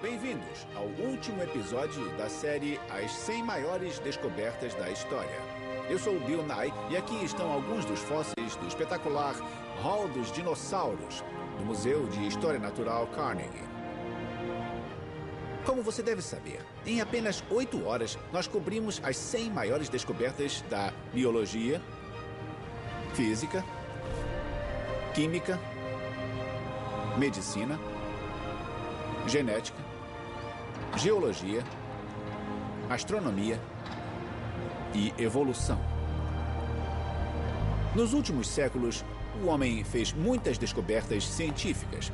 Bem-vindos ao último episódio da série As 100 Maiores Descobertas da História. Eu sou o Bill Nye e aqui estão alguns dos fósseis do espetacular Hall dos Dinossauros, do Museu de História Natural Carnegie. Como você deve saber, em apenas 8 horas nós cobrimos as 100 maiores descobertas da biologia, física, química, medicina, genética, geologia, astronomia e evolução. Nos últimos séculos, o homem fez muitas descobertas científicas,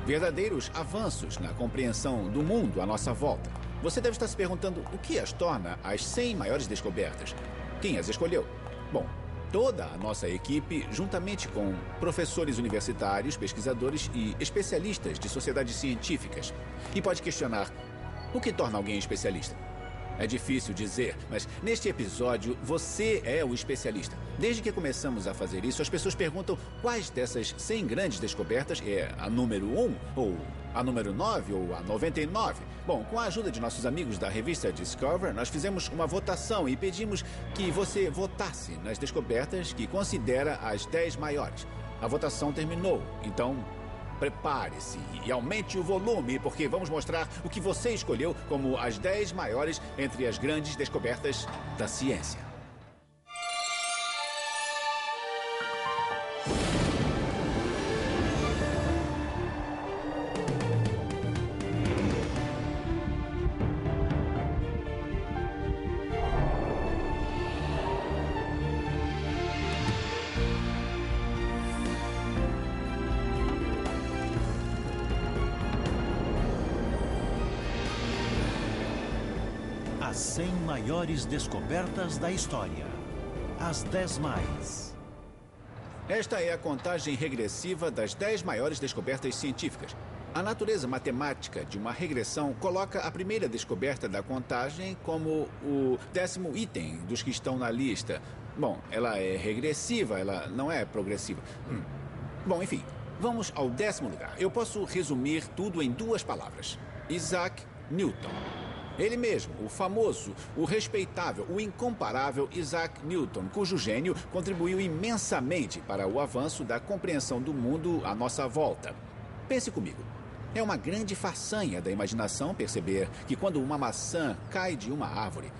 verdadeiros avanços na compreensão do mundo à nossa volta. Você deve estar se perguntando o que as torna as 100 maiores descobertas. Quem as escolheu? Bom, toda a nossa equipe, juntamente com professores universitários, pesquisadores e especialistas de sociedades científicas. E pode questionar, o que torna alguém especialista? É difícil dizer, mas neste episódio você é o especialista. Desde que começamos a fazer isso, as pessoas perguntam quais dessas 100 grandes descobertas é a número 1, ou a número 9, ou a 99. Bom, com a ajuda de nossos amigos da revista Discover, nós fizemos uma votação e pedimos que você votasse nas descobertas que considera as 10 maiores. A votação terminou, então prepare-se e aumente o volume, porque vamos mostrar o que você escolheu como as 10 maiores entre as grandes descobertas da ciência. As 100 maiores descobertas da história. As 10 mais. Esta é a contagem regressiva das 10 maiores descobertas científicas. A natureza matemática de uma regressão coloca a primeira descoberta da contagem como o 10º item dos que estão na lista. Bom, ela é regressiva, ela não é progressiva. Bom, enfim, vamos ao 10º lugar. Eu posso resumir tudo em 2 palavras. Isaac Newton. Ele mesmo, o famoso, o respeitável, o incomparável Isaac Newton, cujo gênio contribuiu imensamente para o avanço da compreensão do mundo à nossa volta. Pense comigo. É uma grande façanha da imaginação perceber que quando uma maçã cai de uma árvore,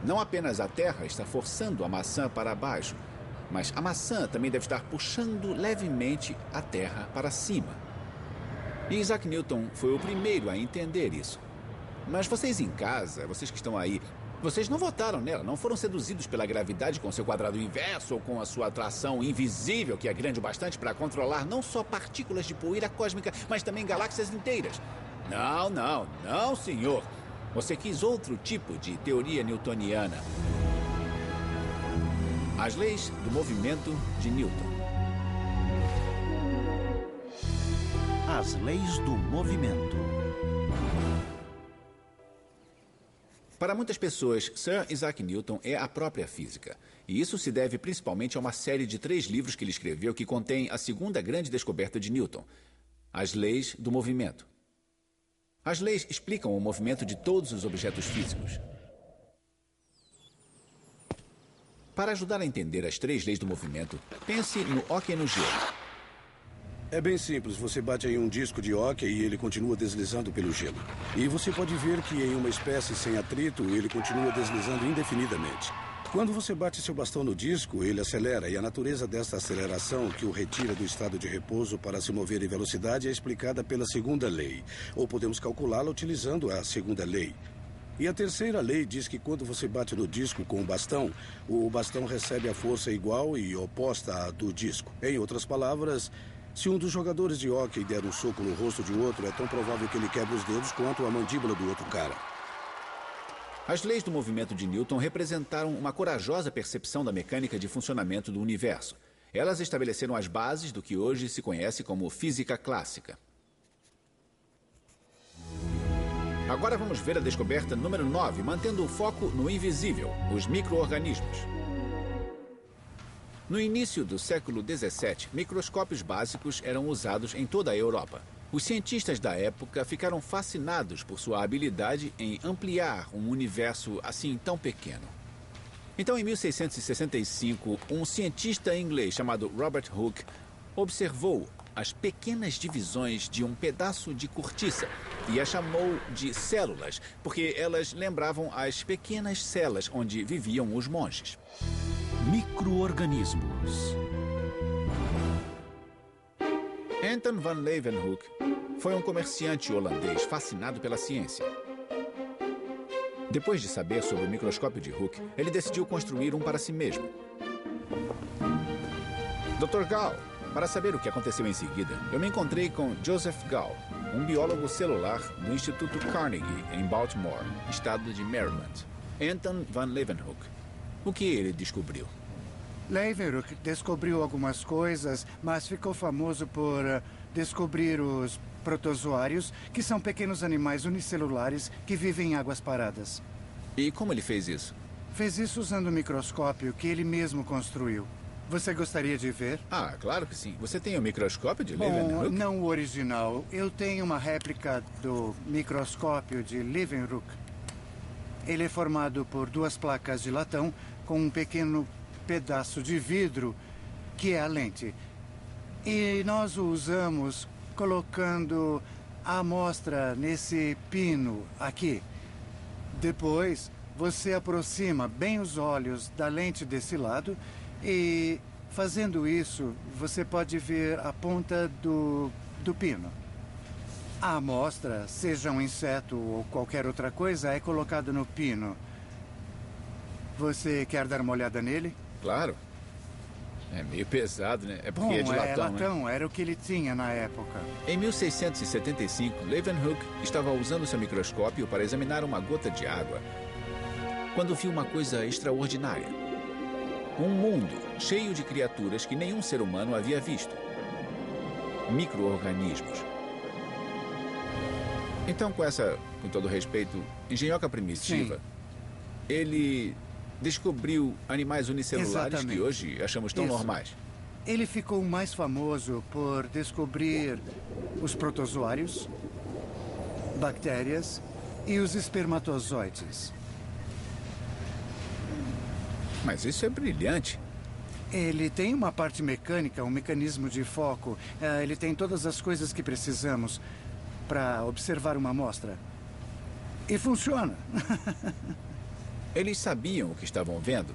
não apenas a terra está forçando a maçã para baixo, mas a maçã também deve estar puxando levemente a terra para cima. E Isaac Newton foi o primeiro a entender isso. Mas vocês em casa, vocês que estão aí, vocês não votaram nela, não foram seduzidos pela gravidade com seu quadrado inverso ou com a sua atração invisível, que é grande o bastante para controlar não só partículas de poeira cósmica, mas também galáxias inteiras. Não, senhor. Você quis outro tipo de teoria newtoniana. As leis do movimento de Newton. As leis do movimento. Para muitas pessoas, Sir Isaac Newton é a própria física. E isso se deve principalmente a uma série de 3 livros que ele escreveu que contém a segunda grande descoberta de Newton, as leis do movimento. As leis explicam o movimento de todos os objetos físicos. Para ajudar a entender as 3 leis do movimento, pense no hóquei no gelo. É bem simples, você bate em um disco de hóquei e ele continua deslizando pelo gelo. E você pode ver que em uma espécie sem atrito, ele continua deslizando indefinidamente. Quando você bate seu bastão no disco, ele acelera, e a natureza desta aceleração, que o retira do estado de repouso para se mover em velocidade, é explicada pela segunda lei. Ou podemos calculá-la utilizando a segunda lei. E a terceira lei diz que quando você bate no disco com o bastão recebe a força igual e oposta à do disco. Em outras palavras, se um dos jogadores de hóquei der um soco no rosto de outro, é tão provável que ele quebre os dedos quanto a mandíbula do outro cara. As leis do movimento de Newton representaram uma corajosa percepção da mecânica de funcionamento do universo. Elas estabeleceram as bases do que hoje se conhece como física clássica. Agora vamos ver a descoberta número 9, mantendo o foco no invisível, os micro-organismos. No início do século XVII, microscópios básicos eram usados em toda a Europa. Os cientistas da época ficaram fascinados por sua habilidade em ampliar um universo assim tão pequeno. Então, em 1665, um cientista inglês chamado Robert Hooke observou as pequenas divisões de um pedaço de cortiça e a chamou de células, porque elas lembravam as pequenas celas onde viviam os monges. Micro-organismos. Anton van Leeuwenhoek foi um comerciante holandês fascinado pela ciência. Depois de saber sobre o microscópio de Hooke, ele decidiu construir um para si mesmo. Dr. Gall, para saber o que aconteceu em seguida, eu me encontrei com Joseph Gall, um biólogo celular do Instituto Carnegie, em Baltimore, estado de Maryland. Anton van Leeuwenhoek. O que ele descobriu? Leeuwenhoek descobriu algumas coisas, mas ficou famoso por descobrir os protozoários, que são pequenos animais unicelulares que vivem em águas paradas. E como ele fez isso? Fez isso usando um microscópio que ele mesmo construiu. Você gostaria de ver? Ah, claro que sim. Você tem o microscópio de Bom, Leeuwenhoek? não o original. Eu tenho uma réplica do microscópio de Leeuwenhoek. Ele é formado por 2 placas de latão com um pequeno pedaço de vidro, que é a lente. E nós o usamos colocando a amostra nesse pino aqui. Depois, você aproxima bem os olhos da lente desse lado e, fazendo isso, você pode ver a ponta do pino. A amostra, seja um inseto ou qualquer outra coisa, é colocada no pino. Você quer dar uma olhada nele? Claro. É meio pesado, né? É porque é de latão, é latão, né? era o que ele tinha na época. Em 1675, Leeuwenhoek estava usando seu microscópio para examinar uma gota de água, quando viu uma coisa extraordinária. Um mundo cheio de criaturas que nenhum ser humano havia visto. Micro-organismos. Então, com todo respeito, engenhoca primitiva, Sim. ele descobriu animais unicelulares Exatamente. que hoje achamos tão Isso. normais. Ele ficou mais famoso por descobrir os protozoários, bactérias e os espermatozoides. Mas isso é brilhante. Ele tem uma parte mecânica, um mecanismo de foco. Ele tem todas as coisas que precisamos para observar uma amostra. E funciona. Eles sabiam o que estavam vendo?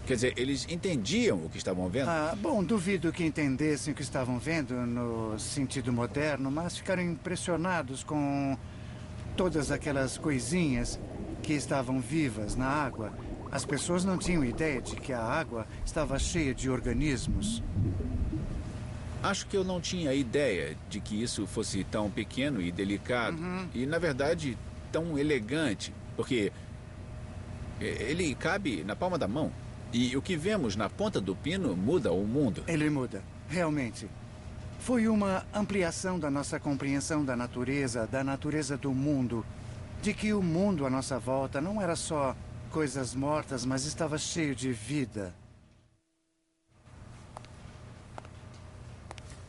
Quer dizer, eles entendiam o que estavam vendo? Bom, duvido que entendessem o que estavam vendo no sentido moderno, mas ficaram impressionados com todas aquelas coisinhas que estavam vivas na água. As pessoas não tinham ideia de que a água estava cheia de organismos. Acho que eu não tinha ideia de que isso fosse tão pequeno e delicado. E, na verdade, tão elegante. Porque ele cabe na palma da mão. E o que vemos na ponta do pino muda o mundo. Ele muda, realmente. Foi uma ampliação da nossa compreensão da natureza do mundo. De que o mundo à nossa volta não era só coisas mortas, mas estava cheio de vida.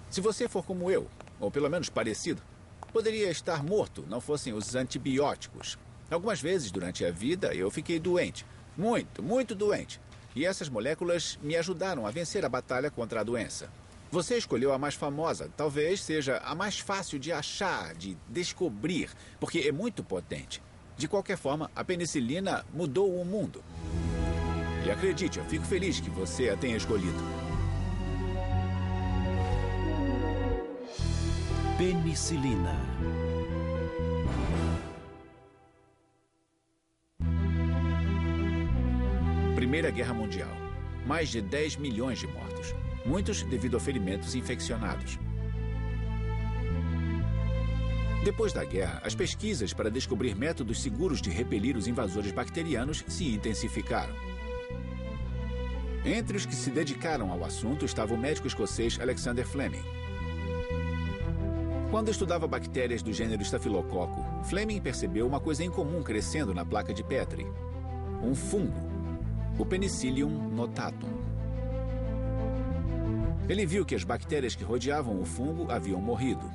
Se você for como eu, ou pelo menos parecido, poderia estar morto, não fossem os antibióticos. Algumas vezes durante a vida eu fiquei doente. Muito, muito doente. E essas moléculas me ajudaram a vencer a batalha contra a doença. Você escolheu a mais famosa. Talvez seja a mais fácil de achar, de descobrir, porque é muito potente. De qualquer forma, a penicilina mudou o mundo. E acredite, eu fico feliz que você a tenha escolhido. Penicilina. Primeira Guerra Mundial. Mais de 10 milhões de mortos. Muitos devido a ferimentos infeccionados. Depois da guerra, as pesquisas para descobrir métodos seguros de repelir os invasores bacterianos se intensificaram. Entre os que se dedicaram ao assunto estava o médico escocês Alexander Fleming. Quando estudava bactérias do gênero Staphylococcus, Fleming percebeu uma coisa incomum crescendo na placa de Petri. Um fungo, o Penicillium notatum. Ele viu que as bactérias que rodeavam o fungo haviam morrido.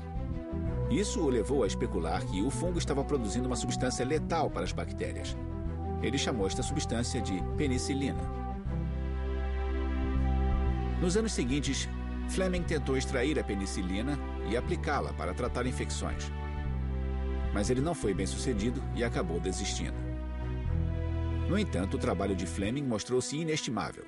Isso o levou a especular que o fungo estava produzindo uma substância letal para as bactérias. Ele chamou esta substância de penicilina. Nos anos seguintes, Fleming tentou extrair a penicilina e aplicá-la para tratar infecções. Mas ele não foi bem sucedido e acabou desistindo. No entanto, o trabalho de Fleming mostrou-se inestimável.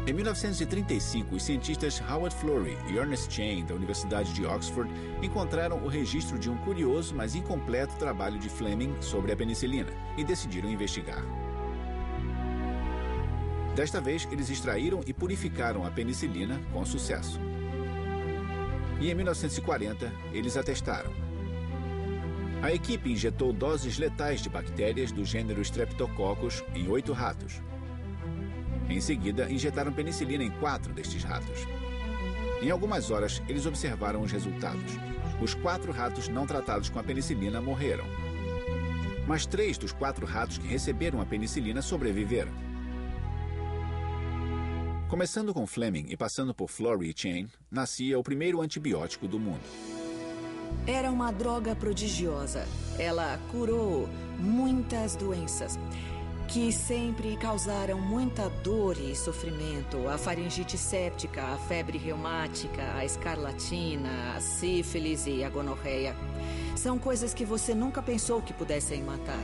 Em 1935, os cientistas Howard Florey e Ernest Chain, da Universidade de Oxford, encontraram o registro de um curioso, mas incompleto trabalho de Fleming sobre a penicilina e decidiram investigar. Desta vez, eles extraíram e purificaram a penicilina com sucesso. E em 1940, eles a testaram. A equipe injetou doses letais de bactérias do gênero Streptococcus em 8 ratos. Em seguida, injetaram penicilina em 4 destes ratos. Em algumas horas, eles observaram os resultados. Os 4 ratos não tratados com a penicilina morreram. Mas 3 dos 4 ratos que receberam a penicilina sobreviveram. Começando com Fleming e passando por Florey e Chain, nascia o primeiro antibiótico do mundo. Era uma droga prodigiosa. Ela curou muitas doenças que sempre causaram muita dor e sofrimento. A faringite séptica, a febre reumática, a escarlatina, a sífilis e a gonorreia. São coisas que você nunca pensou que pudessem matar.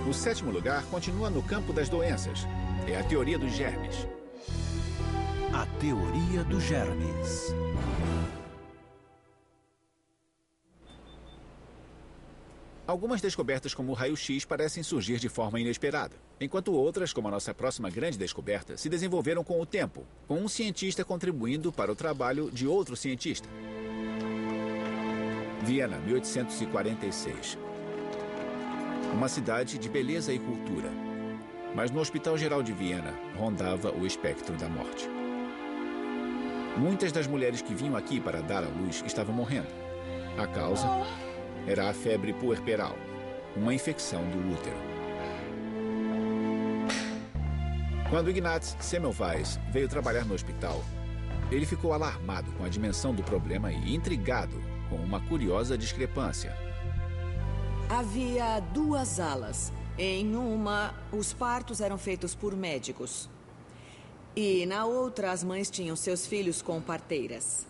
O 7º lugar continua no campo das doenças. É a teoria dos germes. A teoria dos germes. Algumas descobertas como o raio-x parecem surgir de forma inesperada, enquanto outras, como a nossa próxima grande descoberta, se desenvolveram com o tempo, com um cientista contribuindo para o trabalho de outro cientista. Viena, 1846. Uma cidade de beleza e cultura. Mas no Hospital Geral de Viena rondava o espectro da morte. Muitas das mulheres que vinham aqui para dar à luz estavam morrendo. A causa era a febre puerperal, uma infecção do útero. Quando Ignaz Semmelweis veio trabalhar no hospital, ele ficou alarmado com a dimensão do problema e intrigado com uma curiosa discrepância. Havia 2 alas. Em uma, os partos eram feitos por médicos. E na outra, as mães tinham seus filhos com parteiras.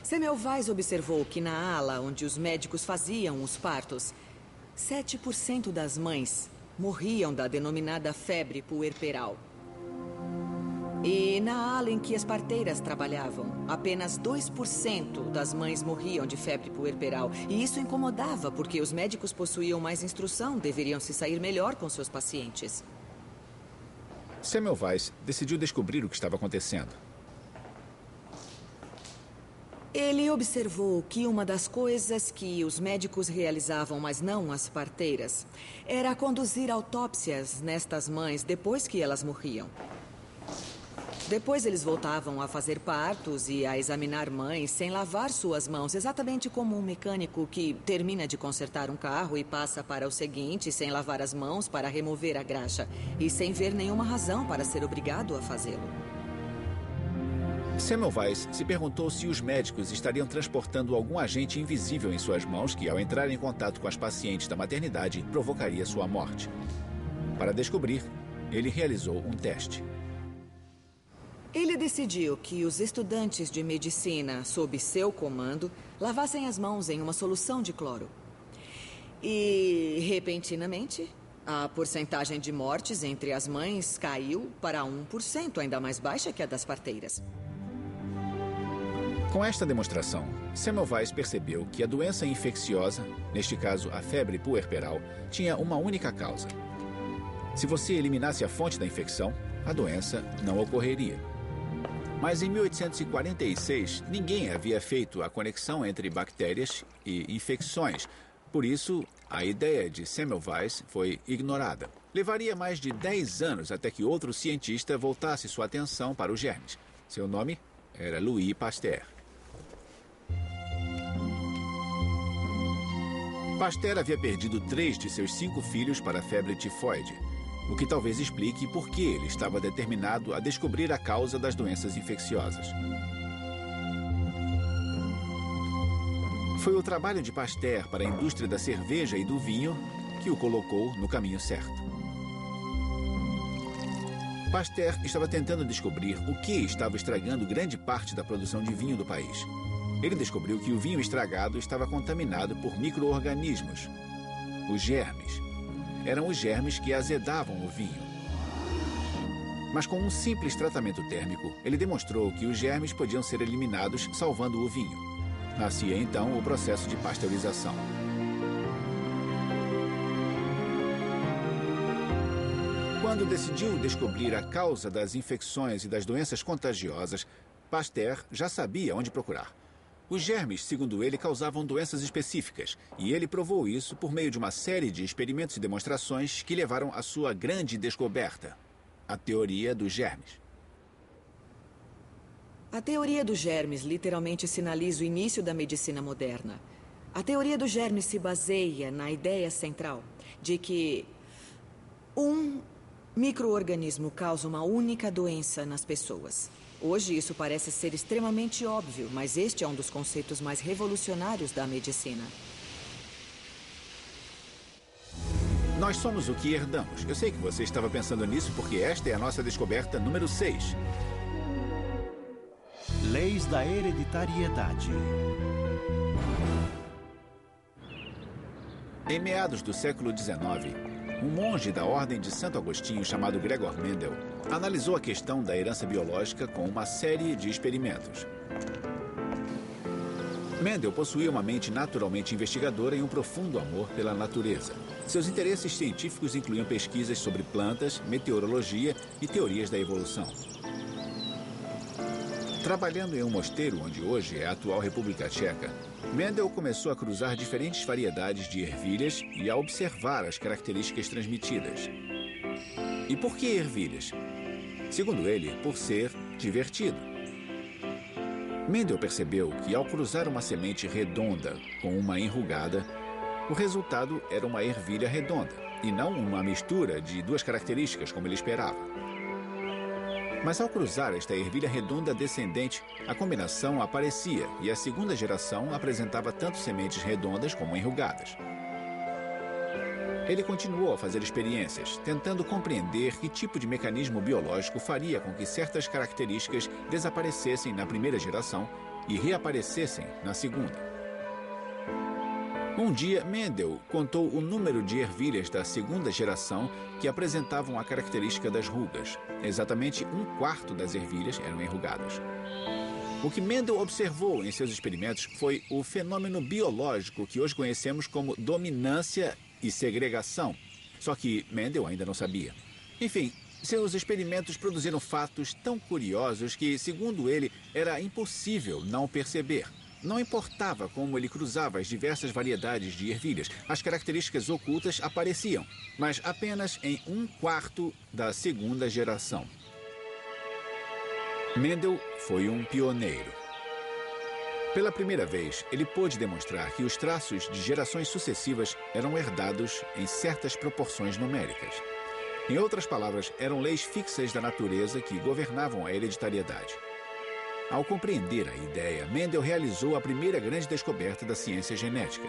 Semmelweis observou que na ala onde os médicos faziam os partos, 7% das mães morriam da denominada febre puerperal. E na ala em que as parteiras trabalhavam, apenas 2% das mães morriam de febre puerperal. E isso incomodava, porque os médicos possuíam mais instrução, deveriam se sair melhor com seus pacientes. Semmelweis decidiu descobrir o que estava acontecendo. Ele observou que uma das coisas que os médicos realizavam, mas não as parteiras, era conduzir autópsias nestas mães depois que elas morriam. Depois eles voltavam a fazer partos e a examinar mães sem lavar suas mãos, exatamente como um mecânico que termina de consertar um carro e passa para o seguinte sem lavar as mãos para remover a graxa e sem ver nenhuma razão para ser obrigado a fazê-lo. Semmelweis se perguntou se os médicos estariam transportando algum agente invisível em suas mãos que, ao entrar em contato com as pacientes da maternidade, provocaria sua morte. Para descobrir, ele realizou um teste. Ele decidiu que os estudantes de medicina, sob seu comando, lavassem as mãos em uma solução de cloro. E, repentinamente, a porcentagem de mortes entre as mães caiu para 1%, ainda mais baixa que a das parteiras. Com esta demonstração, Semmelweis percebeu que a doença infecciosa, neste caso a febre puerperal, tinha uma única causa. Se você eliminasse a fonte da infecção, a doença não ocorreria. Mas em 1846, ninguém havia feito a conexão entre bactérias e infecções. Por isso, a ideia de Semmelweis foi ignorada. Levaria mais de 10 anos até que outro cientista voltasse sua atenção para os germes. Seu nome era Louis Pasteur. Pasteur havia perdido 3 de seus 5 filhos para a febre tifoide. o que talvez explique por que ele estava determinado a descobrir a causa das doenças infecciosas. Foi o trabalho de Pasteur para a indústria da cerveja e do vinho que o colocou no caminho certo. Pasteur estava tentando descobrir o que estava estragando grande parte da produção de vinho do país. Ele descobriu que o vinho estragado estava contaminado por micro-organismos, os germes. Eram os germes que azedavam o vinho. Mas com um simples tratamento térmico, ele demonstrou que os germes podiam ser eliminados, salvando o vinho. Nascia então o processo de pasteurização. Quando decidiu descobrir a causa das infecções e das doenças contagiosas, Pasteur já sabia onde procurar. Os germes, segundo ele, causavam doenças específicas, e ele provou isso por meio de uma série de experimentos e demonstrações que levaram à sua grande descoberta, a teoria dos germes. A teoria dos germes literalmente sinaliza o início da medicina moderna. A teoria dos germes se baseia na ideia central de que um micro-organismo causa uma única doença nas pessoas. Hoje isso parece ser extremamente óbvio, mas este é um dos conceitos mais revolucionários da medicina. Nós somos o que herdamos. Eu sei que você estava pensando nisso porque esta é a nossa descoberta número 6. Leis da hereditariedade. Em meados do século XIX, um monge da Ordem de Santo Agostinho chamado Gregor Mendel analisou a questão da herança biológica com uma série de experimentos. Mendel possuía uma mente naturalmente investigadora e um profundo amor pela natureza. Seus interesses científicos incluíam pesquisas sobre plantas, meteorologia e teorias da evolução. Trabalhando em um mosteiro onde hoje é a atual República Tcheca, Mendel começou a cruzar diferentes variedades de ervilhas e a observar as características transmitidas. E por que ervilhas? Segundo ele, por ser divertido. Mendel percebeu que ao cruzar uma semente redonda com uma enrugada, o resultado era uma ervilha redonda, e não uma mistura de duas características como ele esperava. Mas ao cruzar esta ervilha redonda descendente, a combinação aparecia e a segunda geração apresentava tanto sementes redondas como enrugadas. Ele continuou a fazer experiências, tentando compreender que tipo de mecanismo biológico faria com que certas características desaparecessem na primeira geração e reaparecessem na segunda. Um dia, Mendel contou o número de ervilhas da segunda geração que apresentavam a característica das rugas. Exatamente 1/4 das ervilhas eram enrugadas. O que Mendel observou em seus experimentos foi o fenômeno biológico que hoje conhecemos como dominância e segregação. Só que Mendel ainda não sabia. Enfim, seus experimentos produziram fatos tão curiosos que, segundo ele, era impossível não perceber. Não importava como ele cruzava as diversas variedades de ervilhas, as características ocultas apareciam, mas apenas em 1/4 da segunda geração. Mendel foi um pioneiro. Pela primeira vez, ele pôde demonstrar que os traços de gerações sucessivas eram herdados em certas proporções numéricas. Em outras palavras, eram leis fixas da natureza que governavam a hereditariedade. Ao compreender a ideia, Mendel realizou a primeira grande descoberta da ciência genética.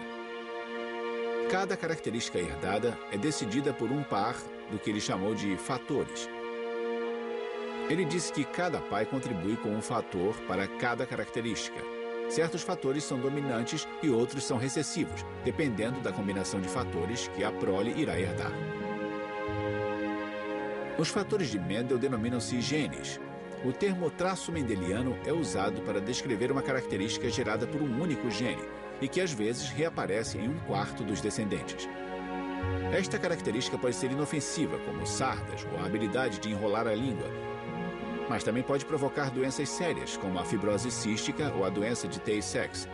Cada característica herdada é decidida por um par do que ele chamou de fatores. Ele disse que cada pai contribui com um fator para cada característica. Certos fatores são dominantes e outros são recessivos, dependendo da combinação de fatores que a prole irá herdar. Os fatores de Mendel denominam-se genes. O termo traço mendeliano é usado para descrever uma característica gerada por um único gene e que às vezes reaparece em 1/4 dos descendentes. Esta característica pode ser inofensiva, como sardas ou a habilidade de enrolar a língua, mas também pode provocar doenças sérias, como a fibrose cística ou a doença de Tay-Sachs.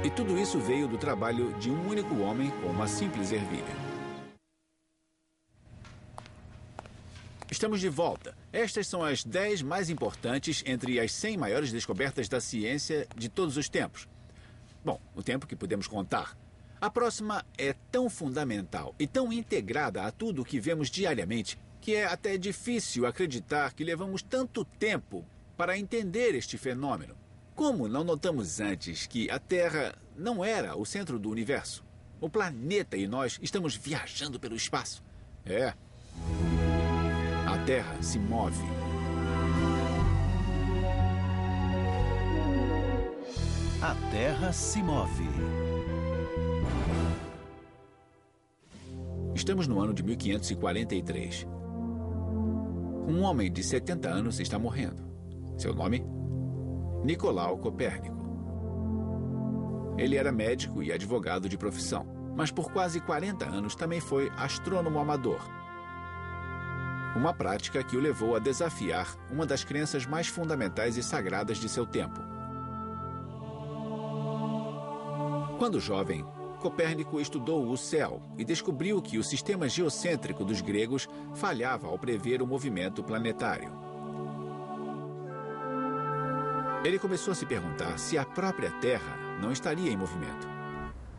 E tudo isso veio do trabalho de um único homem com uma simples ervilha. Estamos de volta. Estas são as 10 mais importantes entre as 100 maiores descobertas da ciência de todos os tempos. Bom, o tempo que podemos contar. A próxima é tão fundamental e tão integrada a tudo o que vemos diariamente que é até difícil acreditar que levamos tanto tempo para entender este fenômeno. Como não notamos antes que a Terra não era o centro do universo? O planeta e nós estamos viajando pelo espaço. É. A Terra se move. A Terra se move. Estamos no ano de 1543. Um homem de 70 anos está morrendo. Seu nome? Nicolau Copérnico. Ele era médico e advogado de profissão, mas por quase 40 anos também foi astrônomo amador. Uma prática que o levou a desafiar uma das crenças mais fundamentais e sagradas de seu tempo. Quando jovem, Copérnico estudou o céu e descobriu que o sistema geocêntrico dos gregos falhava ao prever o movimento planetário. Ele começou a se perguntar se a própria Terra não estaria em movimento.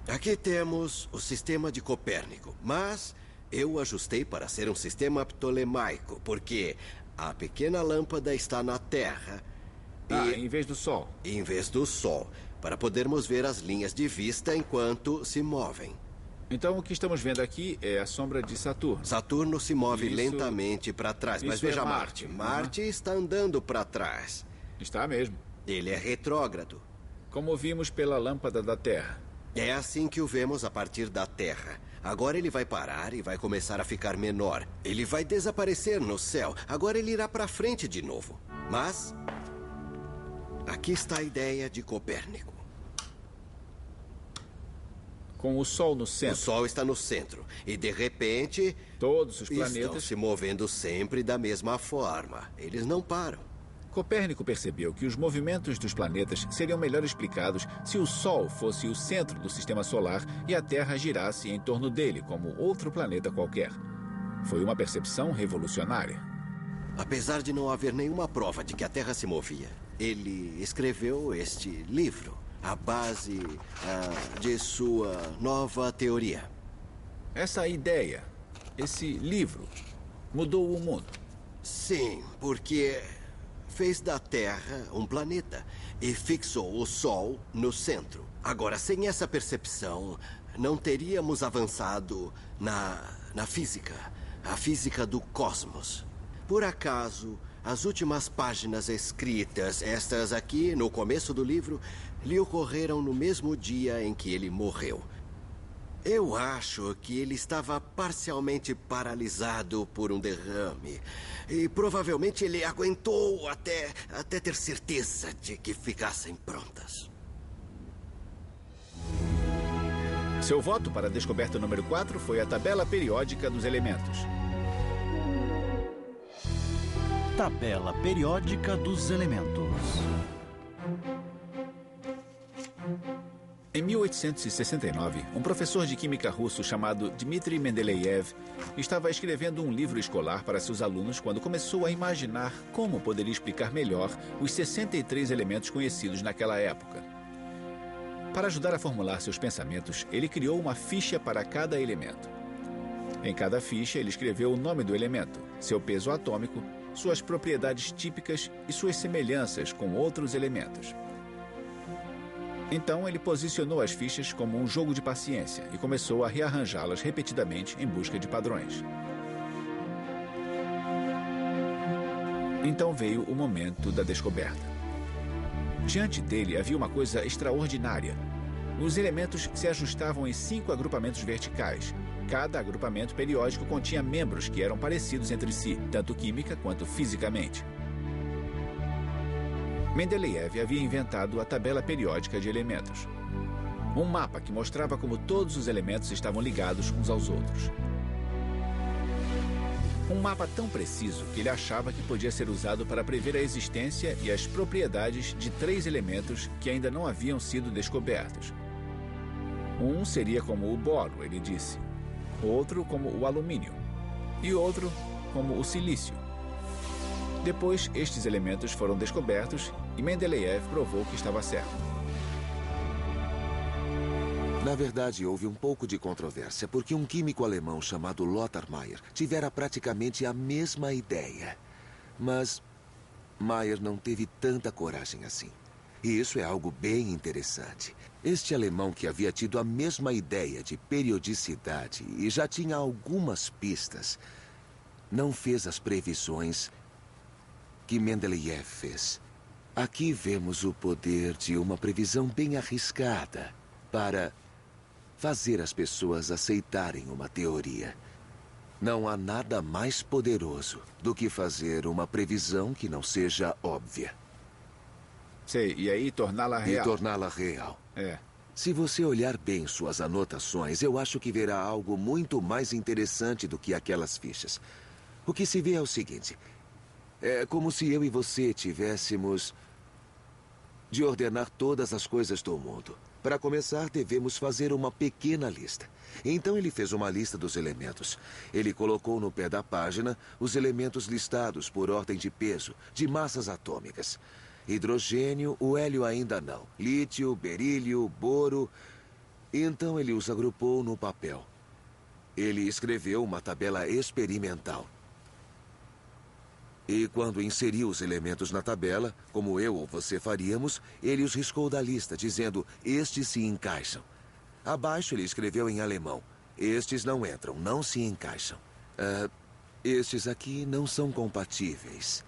Aqui temos o sistema de Copérnico, mas eu ajustei para ser um sistema ptolemaico, porque a pequena lâmpada está na Terra em vez do Sol. Em vez do Sol, para podermos ver as linhas de vista enquanto se movem. Então o que estamos vendo aqui é a sombra de Saturno. Saturno se move lentamente para trás, mas veja Marte. Marte está andando para trás. Está mesmo. Ele é retrógrado. Como vimos pela lâmpada da Terra. É assim que o vemos a partir da Terra. Agora ele vai parar e vai começar a ficar menor. Ele vai desaparecer no céu. Agora ele irá para frente de novo. Mas aqui está a ideia de Copérnico. Com o Sol no centro. O Sol está no centro. E, de repente, todos os estão planetas se movendo sempre da mesma forma. Eles não param. Copérnico percebeu que os movimentos dos planetas seriam melhor explicados se o Sol fosse o centro do sistema solar e a Terra girasse em torno dele, como outro planeta qualquer. Foi uma percepção revolucionária. Apesar de não haver nenhuma prova de que a Terra se movia, ele escreveu este livro, a base de sua nova teoria. Essa ideia, esse livro, mudou o mundo. Sim, porque fez da Terra um planeta e fixou o Sol no centro. Agora, sem essa percepção, não teríamos avançado na física, a física do cosmos. Por acaso, as últimas páginas escritas, estas aqui, no começo do livro, lhe ocorreram no mesmo dia em que ele morreu. Eu acho que ele estava parcialmente paralisado por um derrame. E provavelmente ele aguentou até ter certeza de que ficassem prontas. Seu voto para a descoberta número 4 foi a tabela periódica dos elementos. Tabela periódica dos elementos. Em 1869, um professor de química russo chamado Dmitri Mendeleev estava escrevendo um livro escolar para seus alunos quando começou a imaginar como poderia explicar melhor os 63 elementos conhecidos naquela época. Para ajudar a formular seus pensamentos, ele criou uma ficha para cada elemento. Em cada ficha, ele escreveu o nome do elemento, seu peso atômico, suas propriedades típicas e suas semelhanças com outros elementos. Então, ele posicionou as fichas como um jogo de paciência e começou a rearranjá-las repetidamente em busca de padrões. Então veio o momento da descoberta. Diante dele havia uma coisa extraordinária. Os elementos se ajustavam em 5 agrupamentos verticais. Cada agrupamento periódico continha membros que eram parecidos entre si, tanto química quanto fisicamente. Mendeleev havia inventado a tabela periódica de elementos. Um mapa que mostrava como todos os elementos estavam ligados uns aos outros. Um mapa tão preciso que ele achava que podia ser usado para prever a existência e as propriedades de 3 elementos que ainda não haviam sido descobertos. Um seria como o boro, ele disse. Outro como o alumínio. E outro como o silício. Depois, estes elementos foram descobertos e Mendeleev provou que estava certo. Na verdade, houve um pouco de controvérsia, porque um químico alemão chamado Lothar Meyer tivera praticamente a mesma ideia. Mas Meyer não teve tanta coragem assim. E isso é algo bem interessante. Este alemão, que havia tido a mesma ideia de periodicidade e já tinha algumas pistas, não fez as previsões que Mendeleev fez. Aqui vemos o poder de uma previsão bem arriscada para fazer as pessoas aceitarem uma teoria. Não há nada mais poderoso do que fazer uma previsão que não seja óbvia. Sei, e aí torná-la real. E torná-la real. É. Se você olhar bem suas anotações, eu acho que verá algo muito mais interessante do que aquelas fichas. O que se vê é o seguinte. É como se eu e você tivéssemos de ordenar todas as coisas do mundo. Para começar, devemos fazer uma pequena lista. Então ele fez uma lista dos elementos. Ele colocou no pé da página os elementos listados por ordem de peso, de massas atômicas. Hidrogênio, o hélio ainda não. Lítio, berílio, boro. Então ele os agrupou no papel. Ele escreveu uma tabela experimental. E quando inseriu os elementos na tabela, como eu ou você faríamos, ele os riscou da lista, dizendo: estes se encaixam. Abaixo ele escreveu em alemão: estes não entram, não se encaixam. Estes aqui não são compatíveis.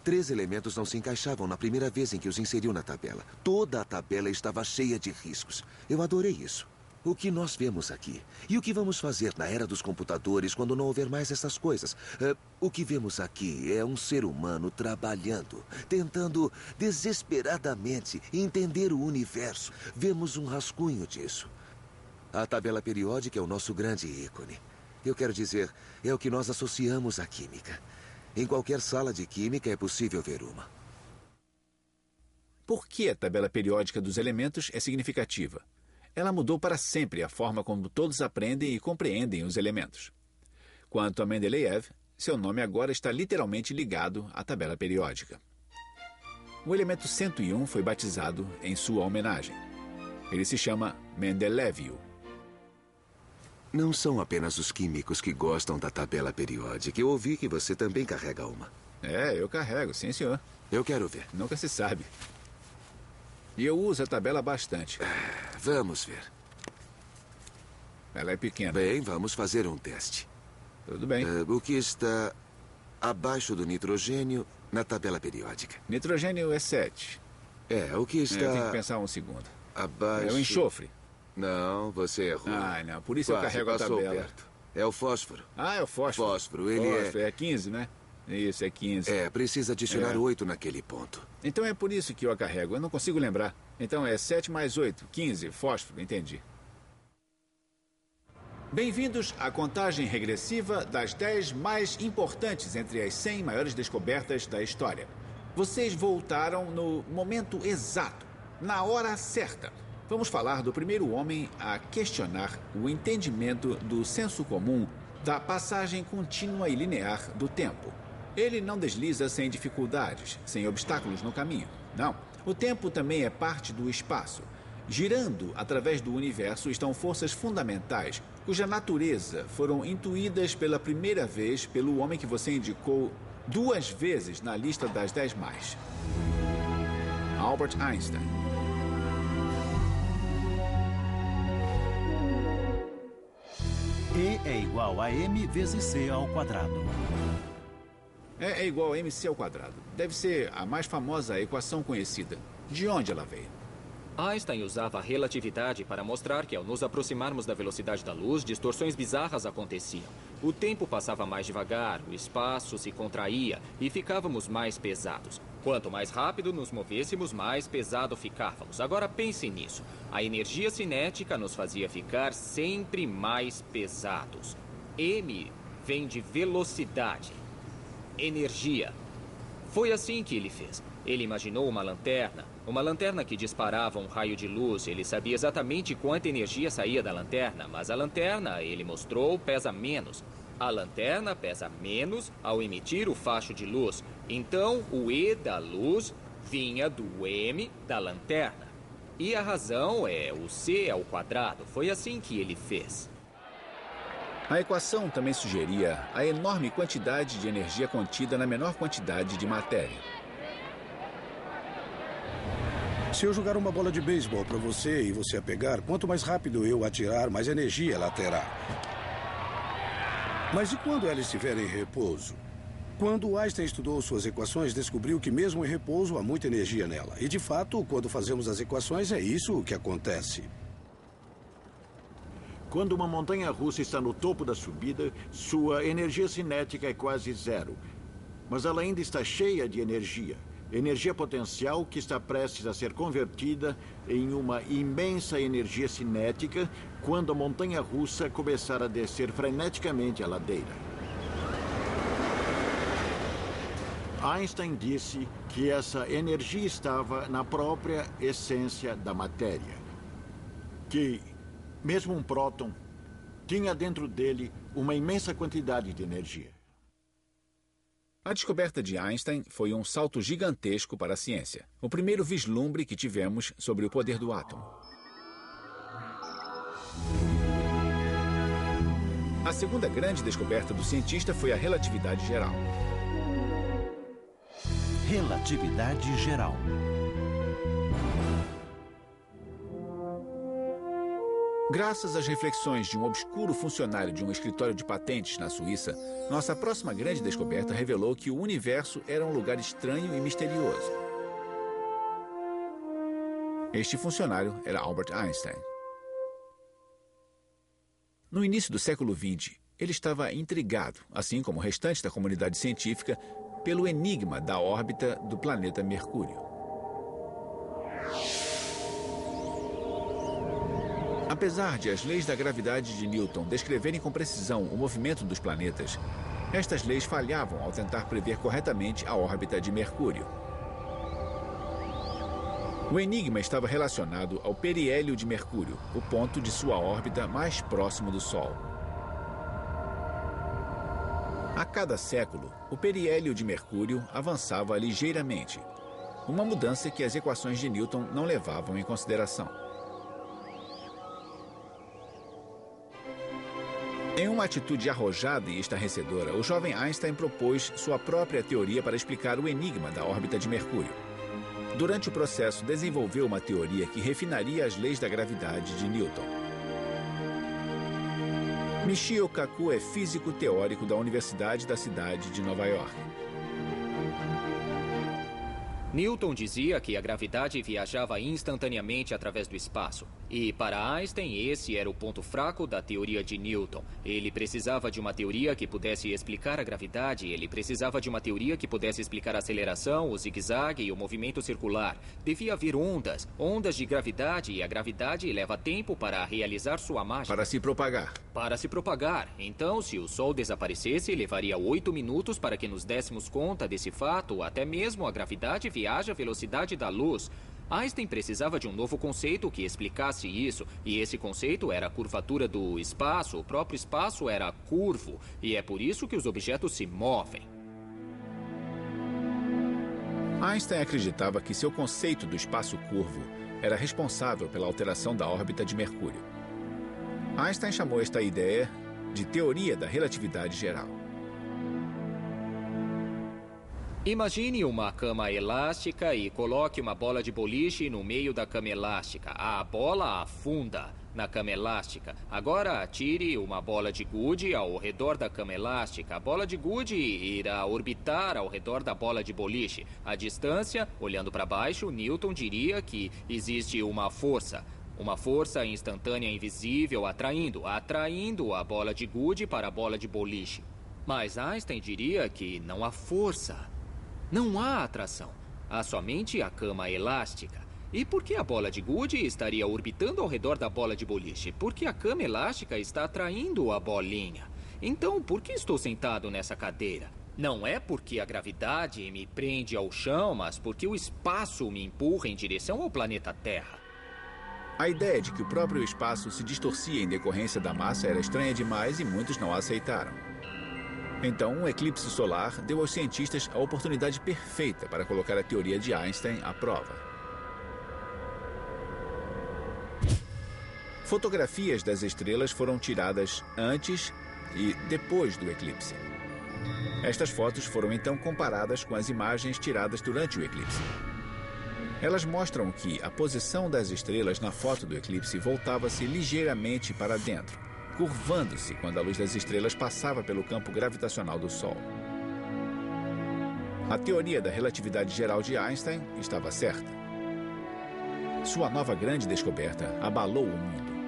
3 elementos não se encaixavam na primeira vez em que os inseriu na tabela. Toda a tabela estava cheia de riscos. Eu adorei isso. O que nós vemos aqui? E o que vamos fazer na era dos computadores quando não houver mais essas coisas? O que vemos aqui é um ser humano trabalhando, tentando desesperadamente entender o universo. Vemos um rascunho disso. A tabela periódica é o nosso grande ícone. Eu quero dizer, é o que nós associamos à química. Em qualquer sala de química é possível ver uma. Por que a tabela periódica dos elementos é significativa? Ela mudou para sempre a forma como todos aprendem e compreendem os elementos. Quanto a Mendeleev, seu nome agora está literalmente ligado à tabela periódica. O elemento 101 foi batizado em sua homenagem. Ele se chama Mendelevio. Não são apenas os químicos que gostam da tabela periódica. Eu ouvi que você também carrega uma. É, eu carrego, sim, senhor. Eu quero ver. Nunca se sabe. E eu uso a tabela bastante. Vamos ver. Ela é pequena. Bem, vamos fazer um teste. Tudo bem. O que está abaixo do nitrogênio na tabela periódica? Nitrogênio é 7. O que está... Eu tenho que pensar um segundo. Abaixo... É o enxofre. Não, você errou. Não. Por isso eu carrego a tabela. Perto. É o fósforo. É o fósforo. Fósforo, ele é 15, né? Isso, é 15. Precisa adicionar 8 naquele ponto. Então é por isso que eu a carrego. Eu não consigo lembrar. Então é 7 mais 8, 15, fósforo, entendi. Bem-vindos à contagem regressiva das 10 mais importantes entre as 100 maiores descobertas da história. Vocês voltaram no momento exato, na hora certa. Vamos falar do primeiro homem a questionar o entendimento do senso comum da passagem contínua e linear do tempo. Ele não desliza sem dificuldades, sem obstáculos no caminho. Não. O tempo também é parte do espaço. Girando através do universo estão forças fundamentais, cuja natureza foram intuídas pela primeira vez pelo homem que você indicou 2 vezes na lista das 10 mais. Albert Einstein. E é igual a m vezes c ao quadrado. É igual a mc ao quadrado. Deve ser a mais famosa equação conhecida. De onde ela veio? Einstein usava a relatividade para mostrar que, ao nos aproximarmos da velocidade da luz, distorções bizarras aconteciam. O tempo passava mais devagar, o espaço se contraía e ficávamos mais pesados. Quanto mais rápido nos movêssemos, mais pesado ficávamos. Agora pense nisso. A energia cinética nos fazia ficar sempre mais pesados. M vem de velocidade. Energia. Foi assim que ele fez. Ele imaginou uma lanterna que disparava um raio de luz. Ele sabia exatamente quanta energia saía da lanterna, mas a lanterna, ele mostrou, pesa menos. A lanterna pesa menos ao emitir o facho de luz. Então, o E da luz vinha do M da lanterna. E a razão é o c². Foi assim que ele fez. A equação também sugeria a enorme quantidade de energia contida na menor quantidade de matéria. Se eu jogar uma bola de beisebol para você e você a pegar, quanto mais rápido eu atirar, mais energia ela terá. Mas e quando ela estiver em repouso? Quando Einstein estudou suas equações, descobriu que mesmo em repouso há muita energia nela. E de fato, quando fazemos as equações, é isso que acontece. Quando uma montanha-russa está no topo da subida, sua energia cinética é quase zero. Mas ela ainda está cheia de energia. Energia potencial que está prestes a ser convertida em uma imensa energia cinética quando a montanha-russa começar a descer freneticamente a ladeira. Einstein disse que essa energia estava na própria essência da matéria. Que, mesmo um próton, tinha dentro dele uma imensa quantidade de energia. A descoberta de Einstein foi um salto gigantesco para a ciência. O primeiro vislumbre que tivemos sobre o poder do átomo. A segunda grande descoberta do cientista foi a relatividade geral. Relatividade geral. Graças às reflexões de um obscuro funcionário de um escritório de patentes na Suíça, nossa próxima grande descoberta revelou que o universo era um lugar estranho e misterioso. Este funcionário era Albert Einstein. No início do século XX, ele estava intrigado, assim como o restante da comunidade científica, pelo enigma da órbita do planeta Mercúrio. Apesar de as leis da gravidade de Newton descreverem com precisão o movimento dos planetas, estas leis falhavam ao tentar prever corretamente a órbita de Mercúrio. O enigma estava relacionado ao periélio de Mercúrio, o ponto de sua órbita mais próximo do Sol. A cada século, o periélio de Mercúrio avançava ligeiramente, uma mudança que as equações de Newton não levavam em consideração. Em uma atitude arrojada e estarrecedora, o jovem Einstein propôs sua própria teoria para explicar o enigma da órbita de Mercúrio. Durante o processo, desenvolveu uma teoria que refinaria as leis da gravidade de Newton. Michio Kaku é físico teórico da Universidade da cidade de Nova York. Newton dizia que a gravidade viajava instantaneamente através do espaço. E para Einstein, esse era o ponto fraco da teoria de Newton. Ele precisava de uma teoria que pudesse explicar a gravidade, ele precisava de uma teoria que pudesse explicar a aceleração, o zigue-zague e o movimento circular. Devia haver ondas de gravidade, e a gravidade leva tempo para realizar sua mágica. Para se propagar. Para se propagar. Então, se o Sol desaparecesse, levaria 8 minutos para que nos dessemos conta desse fato, até mesmo a gravidade viaja à velocidade da luz. Einstein precisava de um novo conceito que explicasse isso, e esse conceito era a curvatura do espaço. O próprio espaço era curvo, e é por isso que os objetos se movem. Einstein acreditava que seu conceito do espaço curvo era responsável pela alteração da órbita de Mercúrio. Einstein chamou esta ideia de teoria da relatividade geral. Imagine uma cama elástica e coloque uma bola de boliche no meio da cama elástica. A bola afunda na cama elástica. Agora atire uma bola de gude ao redor da cama elástica. A bola de gude irá orbitar ao redor da bola de boliche. A distância, olhando para baixo, Newton diria que existe uma força. Uma força instantânea invisível atraindo a bola de gude para a bola de boliche. Mas Einstein diria que não há força. Não há atração. Há somente a cama elástica. E por que a bola de gude estaria orbitando ao redor da bola de boliche? Porque a cama elástica está atraindo a bolinha. Então, por que estou sentado nessa cadeira? Não é porque a gravidade me prende ao chão, mas porque o espaço me empurra em direção ao planeta Terra. A ideia de que o próprio espaço se distorcia em decorrência da massa era estranha demais e muitos não a aceitaram. Então, um eclipse solar deu aos cientistas a oportunidade perfeita para colocar a teoria de Einstein à prova. Fotografias das estrelas foram tiradas antes e depois do eclipse. Estas fotos foram então comparadas com as imagens tiradas durante o eclipse. Elas mostram que a posição das estrelas na foto do eclipse voltava-se ligeiramente para dentro, curvando-se quando a luz das estrelas passava pelo campo gravitacional do Sol. A teoria da relatividade geral de Einstein estava certa. Sua nova grande descoberta abalou o mundo.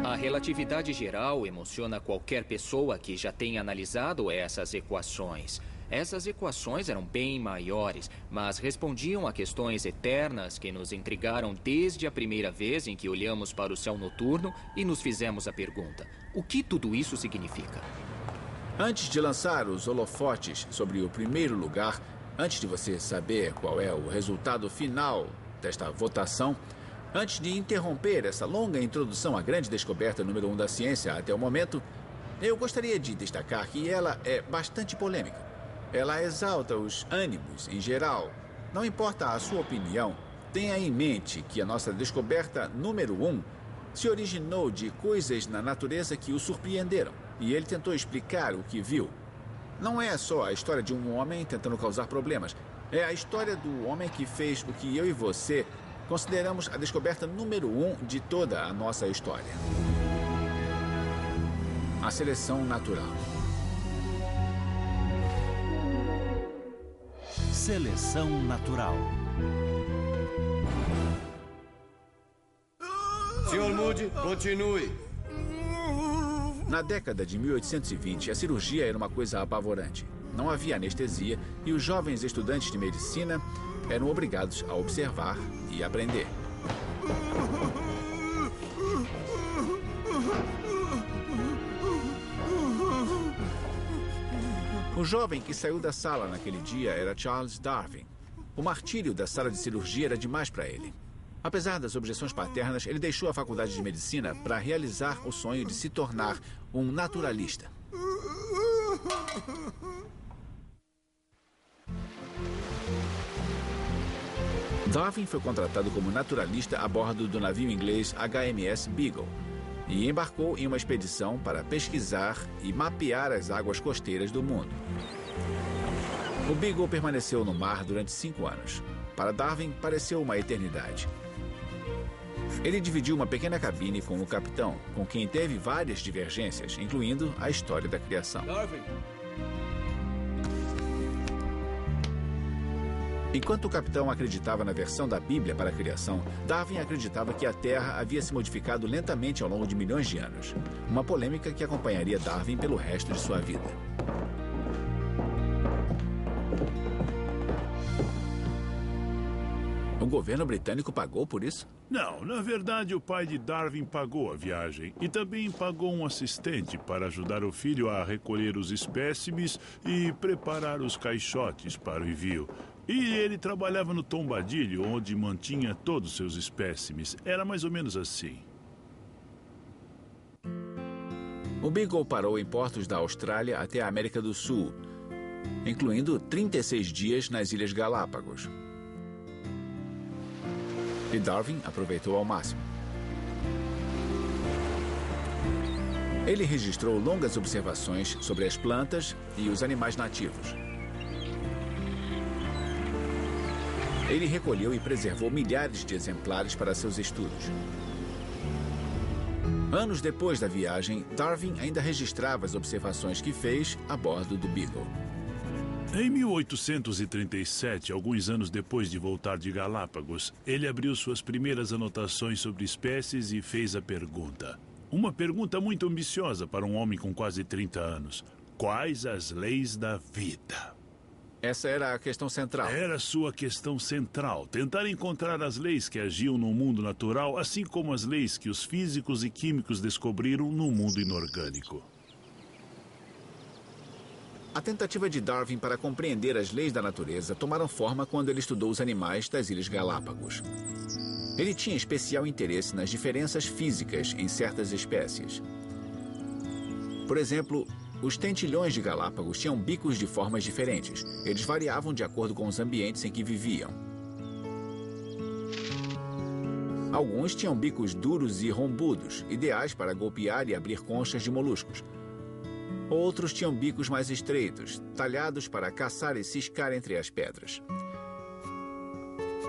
A relatividade geral emociona qualquer pessoa que já tenha analisado essas equações. Essas equações eram bem maiores, mas respondiam a questões eternas que nos intrigaram desde a primeira vez em que olhamos para o céu noturno e nos fizemos a pergunta: o que tudo isso significa? Antes de lançar os holofotes sobre o primeiro lugar, antes de você saber qual é o resultado final desta votação, antes de interromper essa longa introdução à grande descoberta número 1 da ciência até o momento, eu gostaria de destacar que ela é bastante polêmica. Ela exalta os ânimos em geral. Não importa a sua opinião, tenha em mente que a nossa descoberta número 1 se originou de coisas na natureza que o surpreenderam. E ele tentou explicar o que viu. Não é só a história de um homem tentando causar problemas. É a história do homem que fez o que eu e você consideramos a descoberta número 1 de toda a nossa história. A seleção natural. Seleção natural. Sr. Moody, continue. Na década de 1820, a cirurgia era uma coisa apavorante. Não havia anestesia e os jovens estudantes de medicina eram obrigados a observar e aprender. O jovem que saiu da sala naquele dia era Charles Darwin. O martírio da sala de cirurgia era demais para ele. Apesar das objeções paternas, ele deixou a faculdade de medicina para realizar o sonho de se tornar um naturalista. Darwin foi contratado como naturalista a bordo do navio inglês HMS Beagle e embarcou em uma expedição para pesquisar e mapear as águas costeiras do mundo. O Beagle permaneceu no mar durante 5 anos. Para Darwin, pareceu uma eternidade. Ele dividiu uma pequena cabine com o capitão, com quem teve várias divergências, incluindo a história da criação. Darwin. Enquanto o capitão acreditava na versão da Bíblia para a criação, Darwin acreditava que a Terra havia se modificado lentamente ao longo de milhões de anos. Uma polêmica que acompanharia Darwin pelo resto de sua vida. O governo britânico pagou por isso? Não, na verdade o pai de Darwin pagou a viagem e também pagou um assistente para ajudar o filho a recolher os espécimes e preparar os caixotes para o envio. E ele trabalhava no tombadilho, onde mantinha todos os seus espécimes. Era mais ou menos assim. O Beagle parou em portos da Austrália até a América do Sul, incluindo 36 dias nas Ilhas Galápagos. E Darwin aproveitou ao máximo. Ele registrou longas observações sobre as plantas e os animais nativos. Ele recolheu e preservou milhares de exemplares para seus estudos. Anos depois da viagem, Darwin ainda registrava as observações que fez a bordo do Beagle. Em 1837, alguns anos depois de voltar de Galápagos, ele abriu suas primeiras anotações sobre espécies e fez a pergunta. Uma pergunta muito ambiciosa para um homem com quase 30 anos. Quais as leis da vida? Essa era a questão central. Era sua questão central. Tentar encontrar as leis que agiam no mundo natural, assim como as leis que os físicos e químicos descobriram no mundo inorgânico. A tentativa de Darwin para compreender as leis da natureza tomaram forma quando ele estudou os animais das Ilhas Galápagos. Ele tinha especial interesse nas diferenças físicas em certas espécies. Por exemplo, os tentilhões de Galápagos tinham bicos de formas diferentes. Eles variavam de acordo com os ambientes em que viviam. Alguns tinham bicos duros e rombudos, ideais para golpear e abrir conchas de moluscos. Outros tinham bicos mais estreitos, talhados para caçar e ciscar entre as pedras.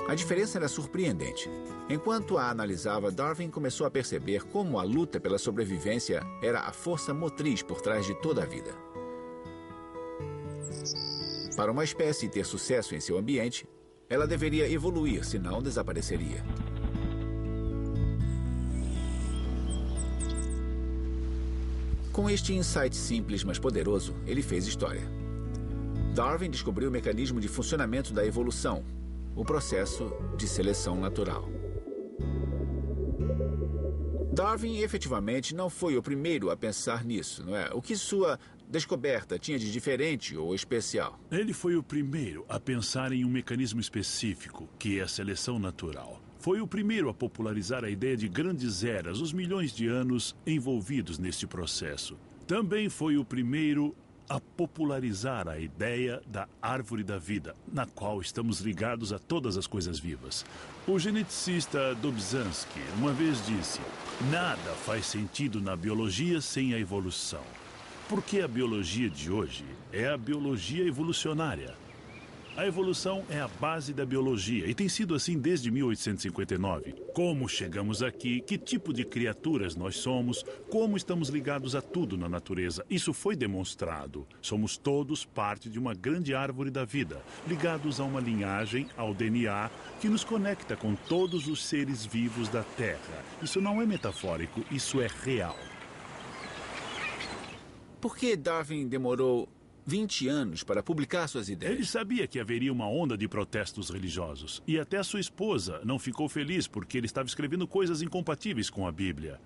A diferença era surpreendente. Enquanto a analisava, Darwin começou a perceber como a luta pela sobrevivência era a força motriz por trás de toda a vida. Para uma espécie ter sucesso em seu ambiente, ela deveria evoluir, senão desapareceria. Com este insight simples, mas poderoso, ele fez história. Darwin descobriu o mecanismo de funcionamento da evolução, o processo de seleção natural. Darwin efetivamente não foi o primeiro a pensar nisso, não é? O que sua descoberta tinha de diferente ou especial? Ele foi o primeiro a pensar em um mecanismo específico, que é a seleção natural. Foi o primeiro a popularizar a ideia de grandes eras, os milhões de anos envolvidos neste processo. Também foi o primeiro a popularizar a ideia da árvore da vida, na qual estamos ligados a todas as coisas vivas. O geneticista Dobzhansky uma vez disse: nada faz sentido na biologia sem a evolução. Porque a biologia de hoje é a biologia evolucionária. A evolução é a base da biologia e tem sido assim desde 1859. Como chegamos aqui, que tipo de criaturas nós somos, como estamos ligados a tudo na natureza. Isso foi demonstrado. Somos todos parte de uma grande árvore da vida, ligados a uma linhagem, ao DNA, que nos conecta com todos os seres vivos da Terra. Isso não é metafórico, isso é real. Por que Darwin demorou 20 anos para publicar suas ideias? Ele sabia que haveria uma onda de protestos religiosos. E até a sua esposa não ficou feliz porque ele estava escrevendo coisas incompatíveis com a Bíblia.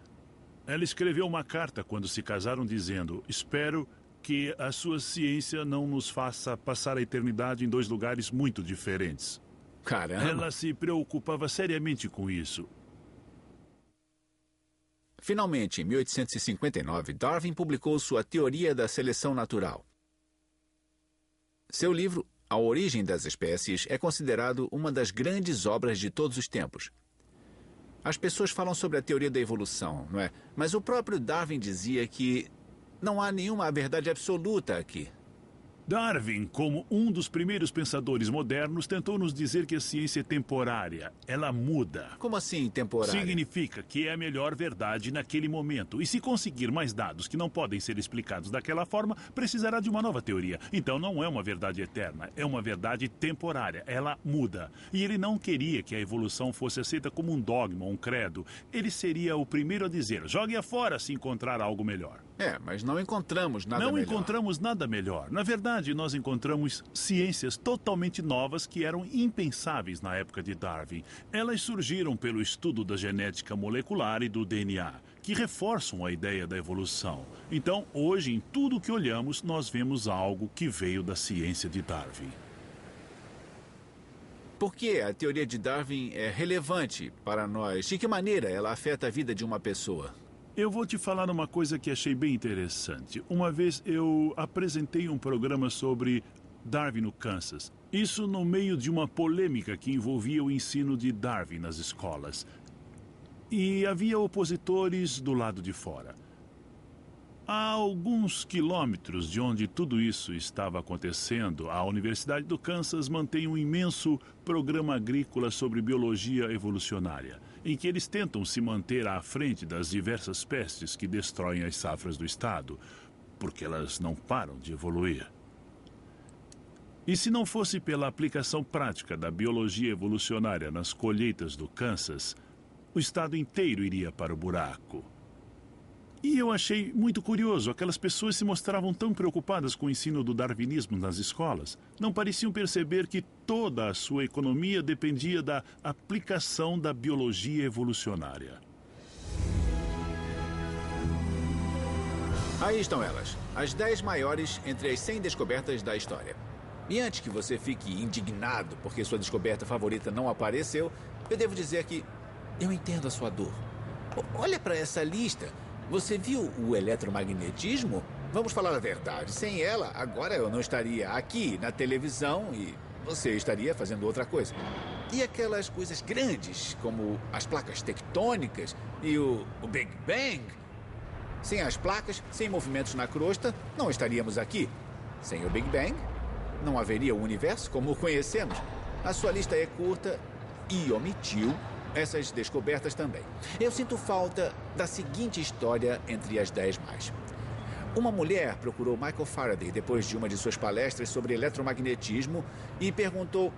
Ela escreveu uma carta quando se casaram dizendo: espero que a sua ciência não nos faça passar a eternidade em dois lugares muito diferentes. Caramba! Ela se preocupava seriamente com isso. Finalmente, em 1859, Darwin publicou sua Teoria da Seleção Natural. Seu livro, A Origem das Espécies, é considerado uma das grandes obras de todos os tempos. As pessoas falam sobre a teoria da evolução, não é? Mas o próprio Darwin dizia que não há nenhuma verdade absoluta aqui. Darwin, como um dos primeiros pensadores modernos, tentou nos dizer que a ciência é temporária. Ela muda. Como assim temporária? Significa que é a melhor verdade naquele momento. E se conseguir mais dados que não podem ser explicados daquela forma, precisará de uma nova teoria. Então não é uma verdade eterna, é uma verdade temporária. Ela muda. E ele não queria que a evolução fosse aceita como um dogma, um credo. Ele seria o primeiro a dizer: jogue afora se encontrar algo melhor. Mas não encontramos nada melhor. Não encontramos nada melhor. Na verdade, nós encontramos ciências totalmente novas que eram impensáveis na época de Darwin. Elas surgiram pelo estudo da genética molecular e do DNA, que reforçam a ideia da evolução. Então, hoje, em tudo que olhamos, nós vemos algo que veio da ciência de Darwin. Por que a teoria de Darwin é relevante para nós? De que maneira ela afeta a vida de uma pessoa? Eu vou te falar uma coisa que achei bem interessante. Uma vez eu apresentei um programa sobre Darwin no Kansas. Isso no meio de uma polêmica que envolvia o ensino de Darwin nas escolas. E havia opositores do lado de fora. A alguns quilômetros de onde tudo isso estava acontecendo, a Universidade do Kansas mantém um imenso programa agrícola sobre biologia evolucionária, em que eles tentam se manter à frente das diversas pestes que destroem as safras do estado, porque elas não param de evoluir. E se não fosse pela aplicação prática da biologia evolucionária nas colheitas do Kansas, o estado inteiro iria para o buraco. E eu achei muito curioso, aquelas pessoas se mostravam tão preocupadas com o ensino do darwinismo nas escolas. Não pareciam perceber que toda a sua economia dependia da aplicação da biologia evolucionária. Aí estão elas, as 10 maiores entre as 100 descobertas da história. E antes que você fique indignado porque sua descoberta favorita não apareceu, eu devo dizer que eu entendo a sua dor. Olha para essa lista. Você viu o eletromagnetismo? Vamos falar a verdade. Sem ela, agora eu não estaria aqui na televisão e você estaria fazendo outra coisa. E aquelas coisas grandes, como as placas tectônicas e o Big Bang? Sem as placas, sem movimentos na crosta, não estaríamos aqui. Sem o Big Bang, não haveria o universo como o conhecemos. A sua lista é curta e omitiu essas descobertas também. Eu sinto falta da seguinte história entre as 10 mais. Uma mulher procurou Michael Faraday depois de uma de suas palestras sobre eletromagnetismo e perguntou: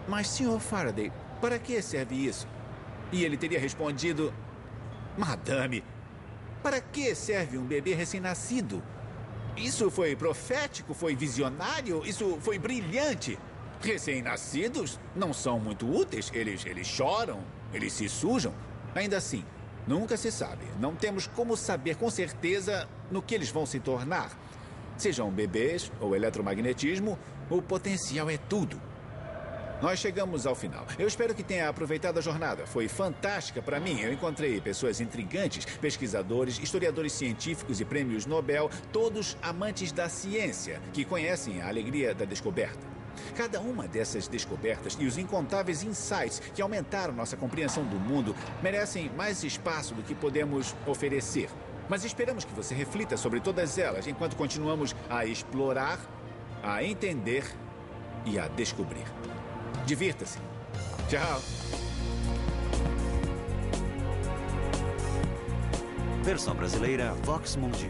mas, Sr. Faraday, para que serve isso? E ele teria respondido: madame, para que serve um bebê recém-nascido? Isso foi profético, foi visionário, isso foi brilhante. Recém-nascidos não são muito úteis, eles choram, eles se sujam. Ainda assim, nunca se sabe. Não temos como saber com certeza no que eles vão se tornar. Sejam bebês ou eletromagnetismo, o potencial é tudo. Nós chegamos ao final. Eu espero que tenha aproveitado a jornada. Foi fantástica para mim. Eu encontrei pessoas intrigantes, pesquisadores, historiadores científicos e prêmios Nobel, todos amantes da ciência, que conhecem a alegria da descoberta. Cada uma dessas descobertas e os incontáveis insights que aumentaram nossa compreensão do mundo merecem mais espaço do que podemos oferecer. Mas esperamos que você reflita sobre todas elas enquanto continuamos a explorar, a entender e a descobrir. Divirta-se. Tchau. Versão brasileira Vox Mundi.